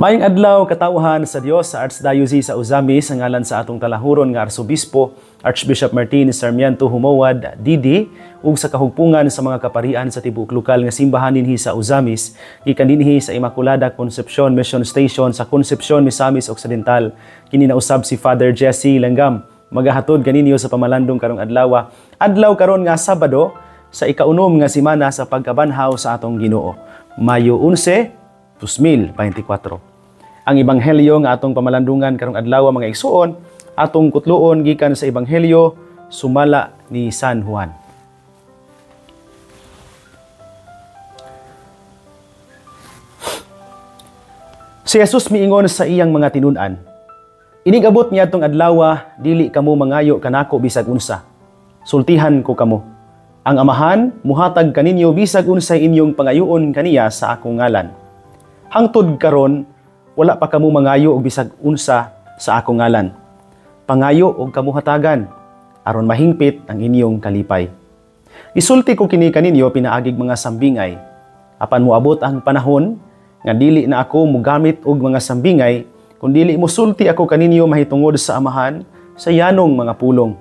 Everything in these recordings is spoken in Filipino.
Maayong adlaw katawhan sa Dios sa Archdiocese sa Uzamis sa ngalan sa atong talahuron nga Arsobispo Archbishop Martin Sarmiento Humawad Didi ug sa kahugpungan sa mga kaparian sa tibuok lokal nga simbahan dinhi sa Uzamis gikan dinhi sa Immaculada Concepcion Mission Station sa Concepcion, Misamis Occidental. Kini nausab si Father Jesse Langgam magahatod kaninyo sa pamalandong karong adlaw karon nga Sabado sa ikaunom nga semana sa pagkabanhaw sa atong Ginoo, Mayo 11, 2024. Ang ebanghelyo nga atong pamalandungan karong adlaw mga igsuon, atong kutluon gikan sa ebanghelyo sumala ni San Juan. Si Jesus miingon sa iyang mga tinun-an, "Inigabot niya atong adlaw, dili kamo mangayo kanako bisag unsa. Sultihan ko kamo. Ang Amahan muhatag kaninyo bisag unsay inyong pangayoon kaniya sa akong ngalan. Hangtod karon wala pa kamo mangayo og bisag unsa sa akong ngalan. Pangayo og kamuhatagan aron mahingpit ang inyong kalipay. Isulti ko kini kaninyo pinaagig mga sambingay. Apan moabot ang panahon nga dili na ako mogamit og mga sambingay kun dili mosulti ako kaninyo mahitungod sa Amahan sa yanong mga pulong.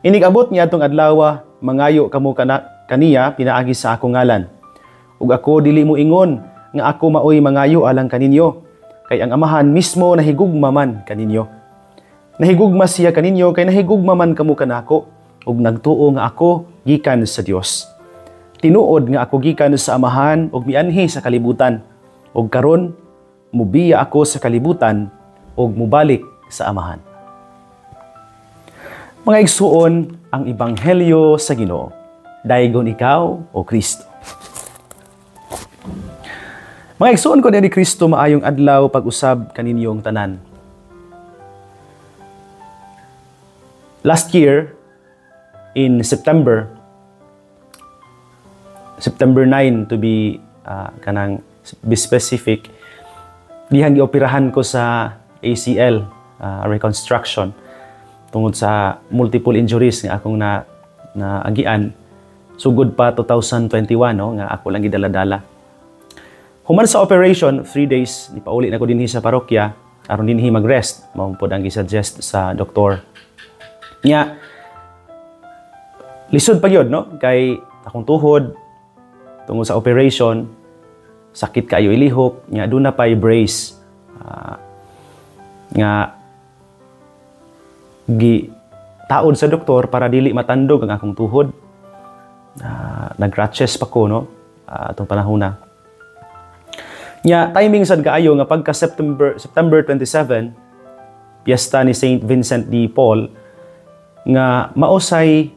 Inigabot niya atong adlaw, mangayo kamo kaniya pinaagi sa akong ngalan. Ug ako dili mo ingon nga ako maoy mangayo alang kaninyo, kay ang Amahan mismo nahigugma man kaninyo. Nahigugma siya kaninyo kay nahigugma man kamo kanako, ug nagtuo nga ako gikan sa Dios. Tinuod nga ako gikan sa Amahan ug mianhi sa kalibutan, ug karon mubiya ako sa kalibutan ug mubalik sa Amahan." Mga igsuon, ang ebanghelyo sa Ginoo. Daygon ikaw o Kristo. Mga igsuon ko ni Kristo, maayong adlaw pag-usab kaninyong tanan. Last year, in September 9 to be specific, dihan gioperahan ko sa ACL, reconstruction, tungod sa multiple injuries nga akong naagian. Sugod pa 2021, no, nga ako lang gidala-dala. Human sa operation, 3 days, nipauli na ko dinhi sa parokya, aron dinhi mag-rest, mao pod ang gisuggest sa doktor. Nya, lisod pa yun, no? Kay akong tuhod, tungod sa operation, sakit kayo ilihok, nya doon na pa'y brace. Nga, taod sa doktor para dili matandog ang akong tuhod. Nag-crutches pa ko, no? Atong panahon na. Nya, timing sad kaayo nga pagka September 27, piyesta ni Saint Vincent de Paul, nga mausay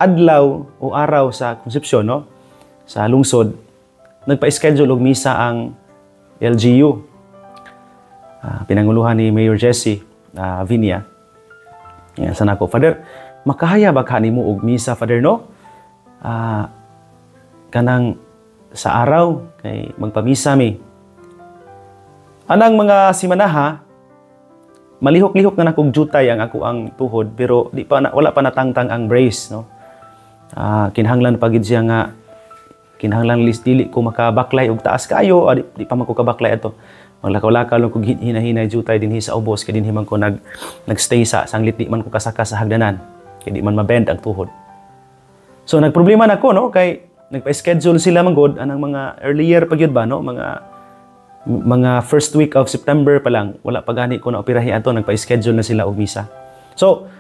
adlaw o araw sa Concepcion, no? Sa lungsod, nagpa-schedule og misa ang LGU. Pinanguluhan ni Mayor Jesse Vinia. Yan, sana ko, Father, makahaya ba ka nimo og misa, Father, no? Kanang sa araw, kay magpamisa mi. Anang mga simanaha, malihok-lihok na nakog jutay ang ako ang tuhod, pero wala pa natangtang ang brace, no? Kinahanglan pagid siya nga, kinahanglan dili ko makabaklay og taas kayo, di pa man ko kabaklay ato. Maglakaw-lakaw lang kog hinahinay jutay dinhi sa ubos, kay dinhi man ko nagstay sa sanglit, di man ko kasaka sa hagdanan, kay di man mabend ang tuhod. So nagproblema na ko, no, kay nagpa-schedule sila manggod anang mga earlier pa gyud ba, no, mga first week of September pa lang, wala pa gani ko na operahi ato, nagpa-schedule na sila og misa. So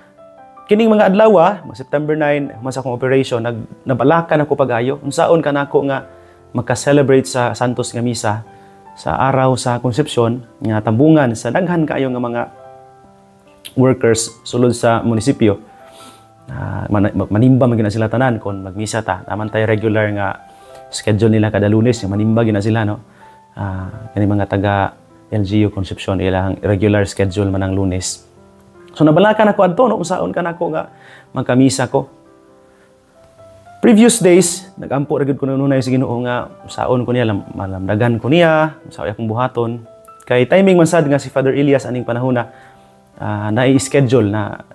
kining mga adlaw, September 9, mas akong operation, nabalakan ako pag-ayo unsaon kanako nga maka-celebrate sa Santos nga misa sa araw sa Concepcion nga tambungan sa daghan kaayo nga mga workers sulod sa munisipyo. Manimba man gina sila tanan kon magmisa ta. Naman tay regular nga schedule nila kada Lunes, manimba gina sila, no. Kani mga taga LGU Concepcion, ilang regular schedule man ang Lunes. So nabalakan ako adto, no, usaon kanako nga magkamisa ko. Previous days, nagampo ra gid ko nunay sa Ginoo nga usaon ko niya, malamdagan ko niya, usaon akong buhaton. Kay timing man sad nga si Father Elias aning panahon na i-schedule na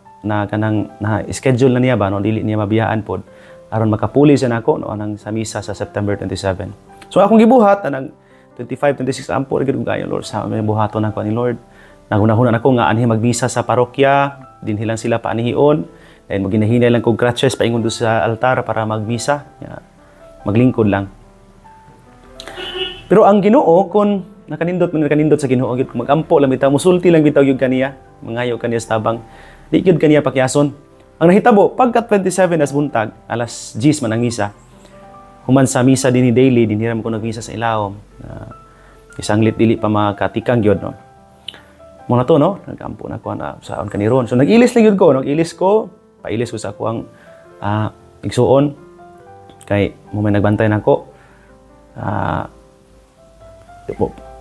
schedule na niya ba, no, dili niya mabiyaan pod aron makapuli siya nako, no, anang sa misa sa September 27. So akong gibuhat anang 25, 26 ampo gid gayon Lord sa may buhaton nako ni Lord. Nagunahuna ako nga anhi magbisa sa parokya, dinhi lang sila paanihion. Then maginahinay lang kog crutches paingon do sa altar para magbisa. Maglingkod lang. Pero ang Ginoo kun nakanindot sa Ginoo gyud magampo lang bitaw musulti lang bitaw gyud kaniya, mangayo kaniya sa tabang. Di gyud kaniya pakyason. Ang nahitabo pagka 27 as buntag, alas 10 man ang misa. Human sa misa dinhi daily, dinhiram ko nagmisa sa ilawom. Isang dili pa makatikang gyud no. Mo na to no, nagampo na ko na saon kaniron. So nagilis lang gyud ko, pailis ko sa ako ang igsuon kay mo may nagbantay nako.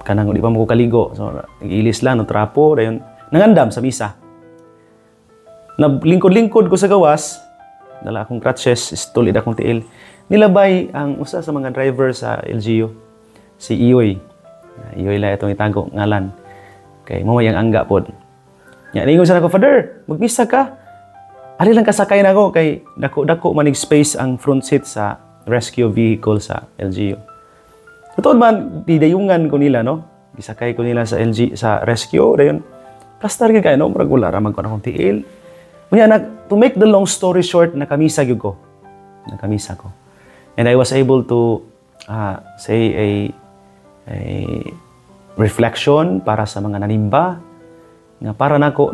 Kanang di pa mo ko kaligo. So nagilis lang no trapo dayon nangandam sa misa. Naglingkod-lingkod ko sa gawas, dala akong crutches, tulid akong tiil. Nilabay ang usa sa mga driver sa LGU, si Iyoy. Iyoy lang itong itago ngalan. Kay mo may ang angga pod. Nya ningon sa nako, "Father, magmisa ka." Ali lang kasakay nako kay dako manig space ang front seat sa rescue vehicle sa LGU. Totoo man didayungan ko nila no. Gisakay ko nila sa rescue dayon. Pastor gid kay no, murag wala ra man ko akong tiil. Unya to make the long story short, nakamisa gyud ko. Nakamisa ko. And I was able to say a reflection para sa mga nanimba nga para nako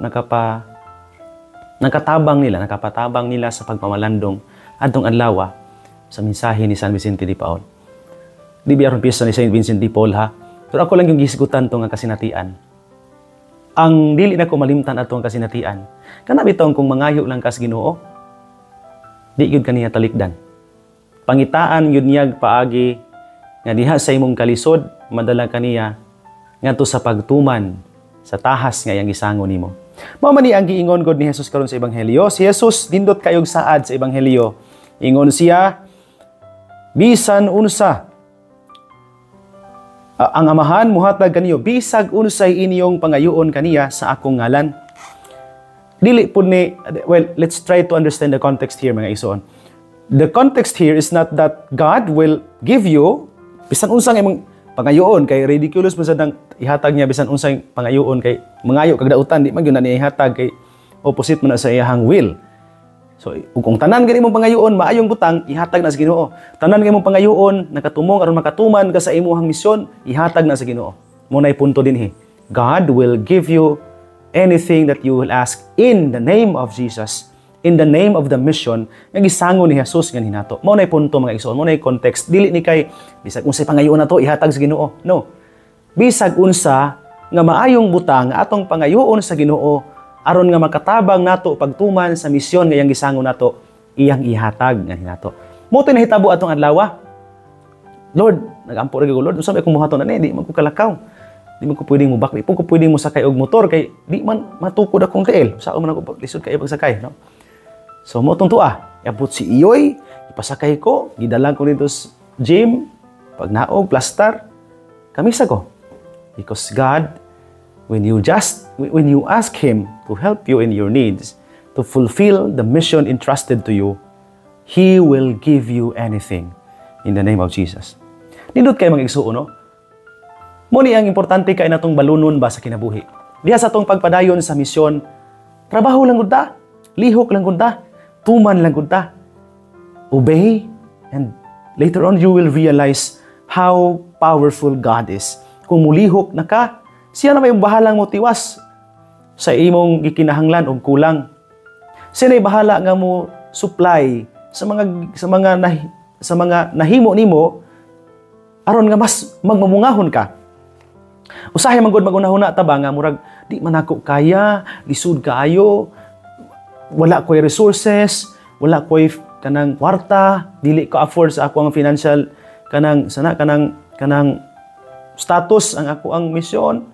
nakapatabang nila sa pagpamalandong adtong adlaw sa mensahe ni San Vicente de Paul. Di biyaron piyesta ni Saint Vincent de Paul ha. Pero ako lang yung gisigutan tong kasinatian. Ang dili na ko malimtan atong kasinatian. Kana bitong kung mangayo lang kas Ginoo, di gyud kaniya talikdan. Pangitaan yun niyag paagi nga diha sa imong kalisod madala kaniya ngadto sa pagtuman sa tahas nga iyang gisango nimo. Mao man ni ang giingon gud ni Jesus karon sa ebanghelyo. Si Jesus nindot kayog saad sa ebanghelyo. Ingon siya, bisan unsa ang Amahan muhatag kaniyo bisag unsay inyong pangayoon kaniya sa akong ngalan. Dili pud ni let's try to understand the context here mga igsoon. The context here is not that God will give you bisan unsang imong pangayoon kay ridiculous man sadang ihatag niya bisan unsang pangayoon kay mangayo kag dautan di man gyud na niya ihatag kay opposite man na sa iyang will. So kung tanan gani imong pangayoon maayong butang ihatag na sa Ginoo. Tanan gani imong pangayoon nakatumong aron makatuman ka sa imong misyon ihatag na sa Ginoo. Mo nay punto dinhi. God will give you anything that you will ask in the name of Jesus. In the name of the mission nga gisango ni Jesus nga hinato. Mao nay punto mga igsoon, mao nay context. Dili ni kay bisag unsay pangayoon nato ihatag sa Ginoo. No. Bisag unsa nga maayong butang atong pangayoon sa Ginoo aron nga makatabang nato pagtuman sa misyon nga iyang gisango nato iyang ihatag nga hinato. Mo tay nahitabo atong adlaw. Lord, nagampo ra gyud Lord, unsa may akong buhaton ani di man ko kalakaw. Di man ko pwedeng mobak, di po ko pwedeng mosakay og motor kay di man matukod akong tiil. Sao man ako lisod kay pagsakay, no? So mo tuntua, iabot si Iyoy, ipasakay ko, gidalan ko dito sa gym, pag naog, plaster, kamisa ko. Because God, when you ask Him to help you in your needs, to fulfill the mission entrusted to you, He will give you anything in the name of Jesus. Nindot kayo mga igsuon, no? Muni ang importante kay natong balunon ba sa kinabuhi. Diha sa atong pagpadayon sa misyon, trabaho lang gud ta, lihok lang gud ta, tuman lang gud ta. Obey, and later on you will realize how powerful God is. Kung mulihok na ka, siya na may bahalang mo tiwas sa imong gikinahanglan og kulang. Siya na bahala nga mo supply sa mga nahimo nimo aron nga mas magmamungahon ka. Usahay man gud magunahuna ta ba nga murag di man ako kaya, lisod kaayo, wala ko'y resources, wala ko'y kanang kwarta, dili ko afford sa ako ang financial kanang status ang ako ang misyon.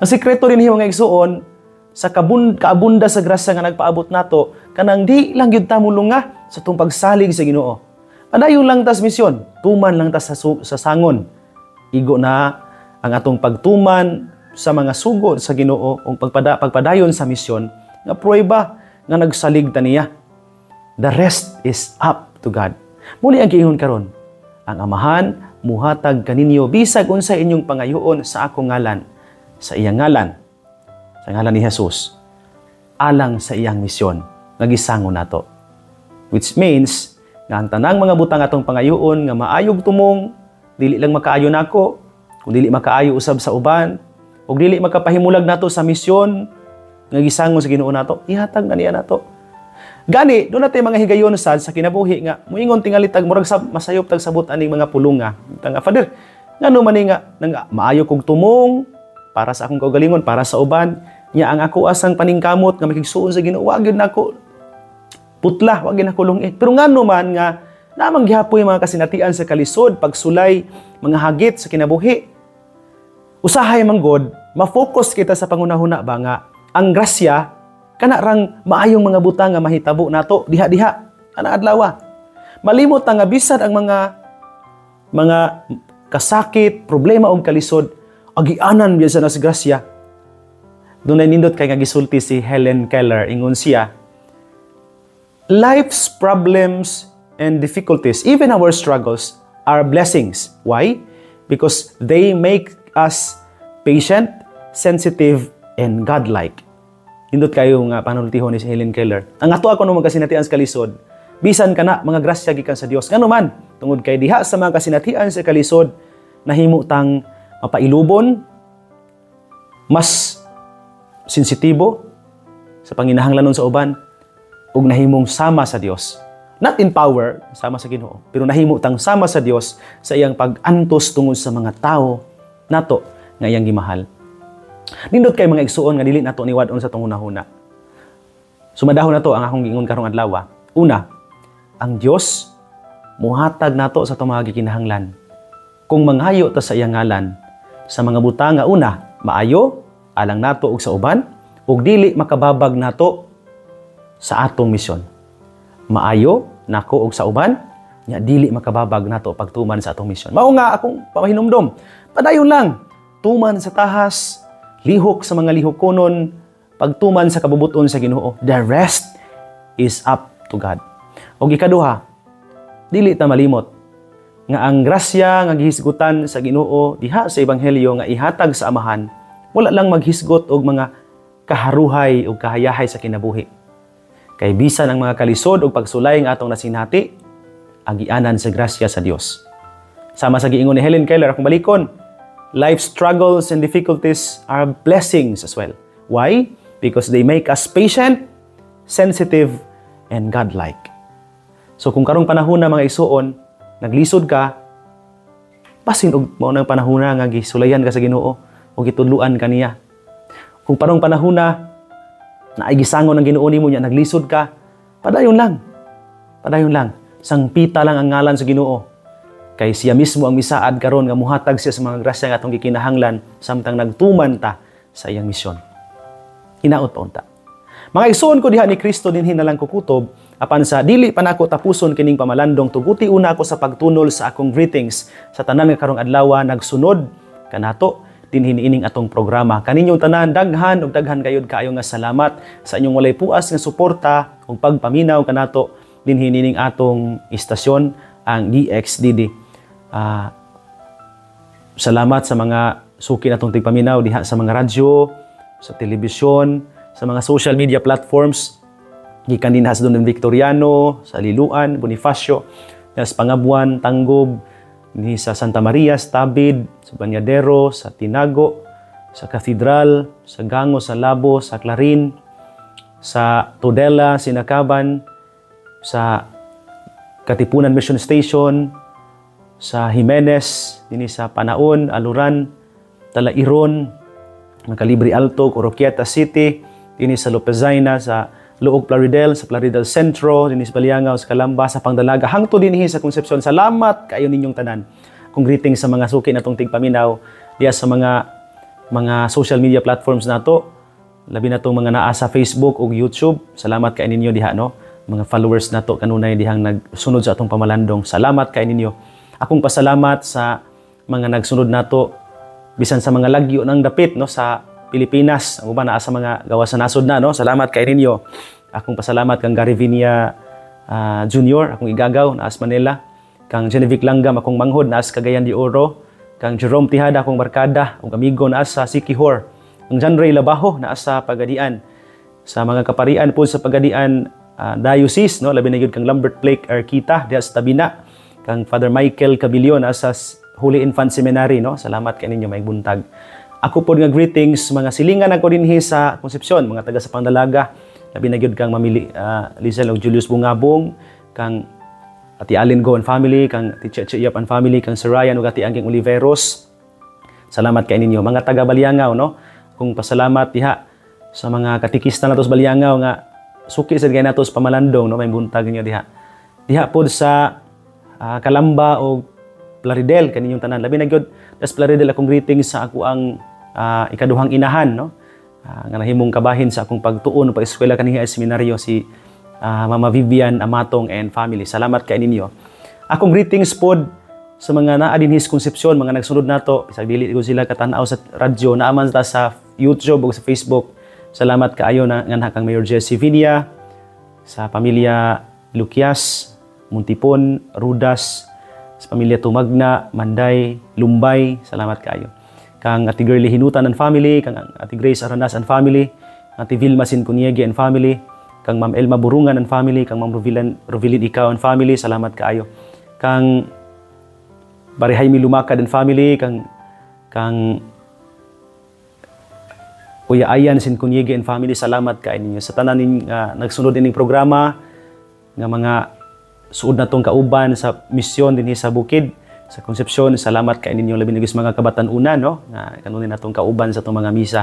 Ang sekreto rin mga igsuon sa kaabunda sa grasya nga nagpaabot nato kanang di lang gyud ta mulunga sa tong pagsalig sa Ginoo. Padayon lang tas misyon, tuman lang tas sa sangon. Igo na ang atong pagtuman sa mga sugod sa Ginoo o pagpadayon sa misyon nga prueba nga nagsalig ta niya. The rest is up to God. Muli ang giingon karon, ang Amahan muhatag kaninyo bisag unsa inyong pangayoon sa akong ngalan, sa iyang ngalan, sa ngalan ni Jesus, alang sa iyang misyon nga gisango nato. Which means nga ang tanang mga butang atong pangayoon nga maayog tumong, dili lang makaayo nako, kung dili makaayo usab sa uban, ug dili makapahimulag nato sa misyon nga gisango sa Ginoo nato, ihatag na niya nato. Gani, doon natin mga higayon sad sa kinabuhi nga, muingon tingali tag murag masayop tag sabot aning mga pulunga. Nga, Father, ngano man nga, maayo kog tumong para sa akong kaugalingon, para sa uban, nya ang ako asang paningkamot nga makigsuon sa Ginoo, wag gyud nako putla, wag gyud nako lungit. Pero ngano man nga, namang gihapoy mga kasinatian sa kalisod, pagsulay, mga hagit sa kinabuhi. Usahay man God, ma-focus kita sa pangunahuna ba nga, ang grasya, kana rang maayong mga butang nga mahitabo nato diha-diha ana adlaw. Malimot nga bisan ang mga kasakit, problema ug kalisod agianan biya sa nas grasya. Dunay nindot kay nga gisulti si Helen Keller, ingon siya, life's problems and difficulties, even our struggles, are blessings. Why? Because they make us patient, sensitive, and godlike. Hindot kayo nga panultihon ni si Helen Keller. Ang ato ako nung magkasinatian sa kalisod, bisan ka na mga grasya gikan sa Dios. Ngano man, tungod kay diha sa mga kasinatian sa kalisod, nahimo tang mapailubon, mas sensitibo sa panginahanglanon sa uban, ug nahimong sama sa Dios. Not in power, sama sa Ginoo, pero nahimo tang sama sa Dios sa iyang pag-antos tungod sa mga tao nato nga iyang gimahal. Nindot kay mga igsuon nga dili nato niwad-on sa tunghuna-huna. Sumadahon nato ang akong giingon karong adlaw. Una, ang Dios muhatag nato sa atong mga gikinahanglan. Kung manghayo ta sa iyang ngalan sa mga butang nga una, maayo alang nato ug sa uban, ug dili makababag nato sa atong misyon. Maayo nako ug sa uban, nya dili makababag nato pagtuman sa atong misyon. Mao nga akong pamahinumdom. Padayon lang, tuman sa tahas, lihok sa mga lihokonon, pagtuman sa kabubuton sa Ginoo. The rest is up to God. O ikaduha, dili ta malimot nga ang grasya nga gihisgutan sa Ginoo diha sa ebanghelyo nga ihatag sa amahan, wala lang maghisgot og mga kaharuhay o kahayahay sa kinabuhi. Kay bisan ang mga kalisod o pagsulay nga atong nasinati, agianan sa grasya sa Dios. Sama sa giingon ni Helen Keller, akong balikon, life struggles and difficulties are blessings as well. Why? Because they make us patient, sensitive, and godlike. So kung karong panahon na mga isuon, naglisod ka, basin og mao nang panahon na nga gisulayan ka sa Ginoo o gitudluan ka niya. Kung parong panahon na ay gisangon ng Ginoo nimo nya naglisod ka, padayon lang. Padayon lang. Sangpita lang ang ngalan sa Ginoo. Kay siya mismo ang misaad karon nga muhatag siya sa mga grasya nga atong gikinahanglan samtang nagtuman ta sa iyang misyon. Hinaot pa unta. Mga igsoon ko diha ni Kristo dinhi na lang kukutob, apan sa dili pa nako tapuson kining pamalandong, tuguti una ako sa pagtunol sa akong greetings sa tanan nga karong adlaw nagsunod kanato dinhi niining atong programa. Kaninyong tanan daghan ug daghan kayod kaayo nga salamat sa inyong walay puas nga suporta ug pagpaminaw kanato dinhi niining atong istasyon ang DXDD. Salamat sa mga suki natong tigpaminaw diha sa mga radyo, sa telebisyon, sa mga social media platforms. Gikan din sa Don Victoriano, sa Liluan, Bonifacio, sa Pangabuan, Tanggob, ni sa Santa Maria, sa Tabid, sa Banyadero, sa Tinago, sa Cathedral, sa Gango, sa Labo, sa Clarin, sa Tudela, Sinakaban, sa Katipunan Mission Station, sa Jimenez, dinhi sa Panaon, Aluran, Talairon, Macalibre Alto, Oroquieta City, dinhi sa Lopezaina, sa Luog Plaridel, sa Plaridel Centro, dinhi sa Baliangaw, sa Calamba, sa Pangdalaga, hangtod dinhi sa Concepcion. Salamat kayo ninyong tanan. Kung greetings sa mga suki natong tigpaminaw diya sa mga social media platforms nato, labi na tong mga naa sa Facebook ug YouTube. Salamat kay ninyo diha no. Mga followers nato kanunay dihang nagsunod sa atong pamalandong. Salamat kay ninyo. Akong pasalamat sa mga nagsunod nato bisan sa mga lagyo ng dapit no sa Pilipinas, ang uban naa sa mga gawas sa nasod na no. Salamat kay ninyo. Akong pasalamat kang Gary Vinia Jr., akong igagaw na as Manila. kang Genevieve Langgam akong manghod naas Cagayan de Oro, kang Jerome Tihada akong barkada ug amigo naas sa Siquijor, ang John Ray Labajo naas sa Pagadian, sa mga kaparian po sa Pagadian diocese, no, labi na gyud kang Lambert Blake Arquita diha sa Tabina, kang Father Michael Cabilio naas sa Holy Infant Seminary, no. Salamat kay ninyo, may buntag. Ako po nga greetings mga silingan ako dinhi sa Concepcion, mga taga sa Pangdalaga, labi na gyud kang Mamili Lizel og Julius Bungabong, kang Ati Alin Go and family, kang Ati Cheche Yap and family, kang Sir Ryan ug Ati Angking Oliveros. Salamat kay ninyo mga taga Baliangaw, no. Kung pasalamat diha sa mga katikista nato sa Baliangaw nga suki sa gay nato sa Pamalandong, no, may buntag ninyo diha. Diha pod sa Kalamba o Plaridel kaninyong tanan. Labi na gyud das Plaridel akong greetings sa ako ang ikaduhang inahan, no. Nga nahimong kabahin sa akong pagtuon pag eskwela kaniya sa seminaryo si Mama Vivian Amatong and family. Salamat kay ninyo. Akong greetings pod sa mga naa dinhi sa Concepcion, mga nagsunod nato, bisag dili ko sila katanaw sa radyo, naaman ta sa YouTube o sa Facebook. Salamat kaayo na nga kang Mayor Jesse Vinia, sa pamilya Luquias, Muntipon, Rudas, sa pamilya Tumagna, Manday, Lumbay, salamat kaayo. Kang Ati Girlie Hinutan and family, kang Ati Grace Aranas and family, Ati Vilma Sincuniege and family, kang Ma'am Elma Burungan and family, kang Ma'am Rovilin Ikaw and family, salamat kaayo. Kang Barihaimi Lumakad and family, kang Kuya Ayan Sincuniege and family, salamat kaayo ninyo. Sa tanan nagsunod ining programa, nga mga suod na tong kauban sa misyon dinhi sa Bukid, sa Concepcion, salamat kay ninyo labi nagis mga kabatan-unan, no, nga kanunin natong kauban sa tong mga misa.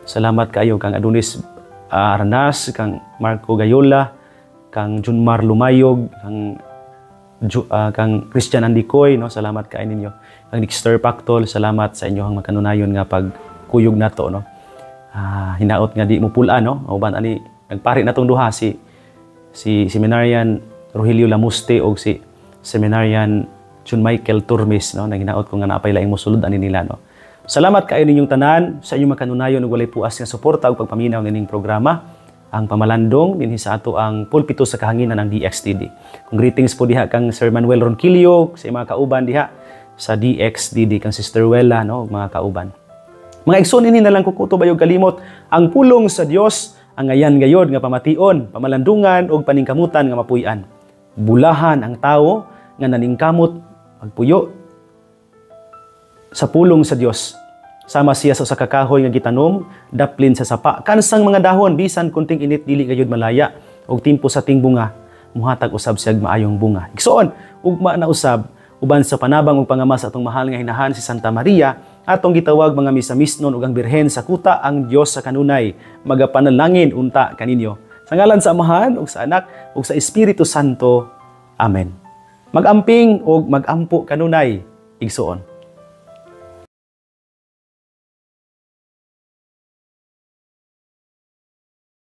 Salamat kayo kang Adonis Aranas, kang Marco Gayola, kang Junmar Lumayog, kang Christian Andikoy, no, salamat kay ninyo. Kang Dexter Pactol, salamat sa inyong makanunayon nga pagkuyog nato, no. Hinaot nga di mo pulaan, no. Uban ani nagpari natong duha si Seminarian Rogelio Lamuste o si Seminarian John Michael Turmes, no, naginaot ko nga naapay laing mosulod ani nila, no. Salamat kayo ninyong tanan sa inyong makanunayon ug walay puas nga suporta ug pagpaminaw nining programa, ang Pamalandong dinhi sa ato ang pulpito sa kahanginan ng DXDD. Kung greetings po diha kang Sir Manuel Ronquillo sa mga kauban diha sa DXDD, kang Sister Wella, no, mga kauban. Mga igsoon ini na lang kukuto bayog kalimot, ang pulong sa Dios ang ayan gayod nga pamation, pamalandungan ug paningkamutan nga mapuy-an. Bulahan ang tawo nga naningkamot pagpuyo sa pulong sa Dios. Sama siya sa kakahoy nga gitanom, daplin sa sapa. Kansang mga dahon bisan kunting init dili gayud malaya, og timpo sa ting bunga muhatag usab siya maayong bunga. Igsoon, ugma na usab uban sa panabang ug pangamas atong mahal nga hinahan si Santa Maria, atong gitawag mga misamisnon ug ang Birhen sa kuta ang Dios sa kanunay, magapanalangin unta kaninyo. Sa ngalan sa Amahan ug sa Anak ug sa Espiritu Santo. Amen. Magamping ug magampo kanunay, igsoon.